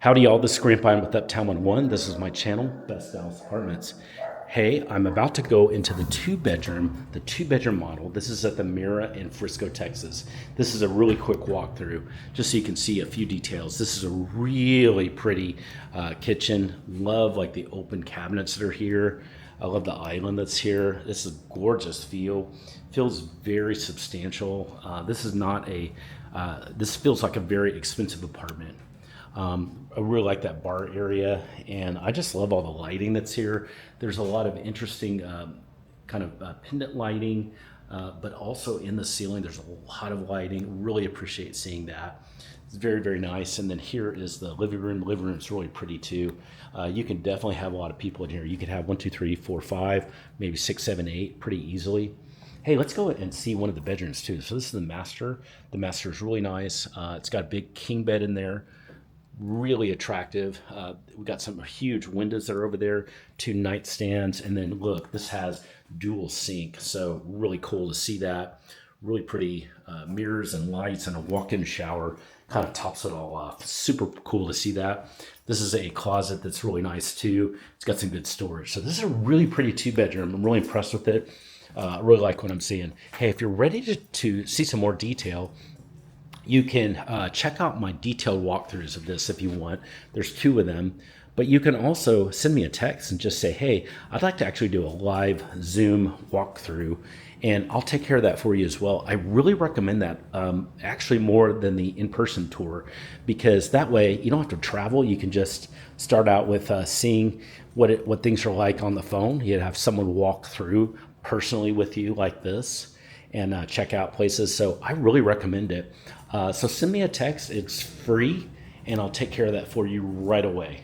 Howdy y'all, this is Grandpa. I'm with Uptown 101. This is my channel, Best Dallas Apartments. Hey, I'm about to go into the two bedroom model. This is at the Mirra in Frisco, Texas. This is a really quick walkthrough, just so you can see a few details. This is a really pretty kitchen. Love like the open cabinets that are here. I love the island that's here. This is a gorgeous feel. Feels very substantial. This is not a, this feels like a very expensive apartment. I really like that bar area, and I just love all the lighting that's here. There's a lot of interesting kind of pendant lighting, but also in the ceiling there's a lot of lighting. Really appreciate seeing that. It's very, very nice. And then here is the living room. The living room's really pretty too. You can definitely have a lot of people in here. You could have 1, 2, 3, 4, 5, maybe 6, 7, 8 pretty easily. Hey, let's go and see one of the bedrooms too. So this is the master. The master is really nice. It's got a big king bed in there. Really attractive. We got some huge windows that are over there, 2 nightstands, and then look, this has dual sink, so really cool to see that. Really pretty mirrors and lights and a walk-in shower kind of tops it all off. Super cool to see that. This is a closet that's really nice too. It's got some good storage. So this is a really pretty 2-bedroom. I'm really impressed with it. I really like what I'm seeing. Hey, if you're ready to see some more detail, you can check out my detailed walkthroughs of this if you want. There's 2 of them. But you can also send me a text and just say, hey, I'd like to actually do a live Zoom walkthrough, and I'll take care of that for you as well. I really recommend that, actually more than the in-person tour, because that way you don't have to travel. You can just start out with seeing what things are like on the phone. You'd have someone walk through personally with you like this and check out places. So I really recommend it. So send me a text. It's free, and I'll take care of that for you right away.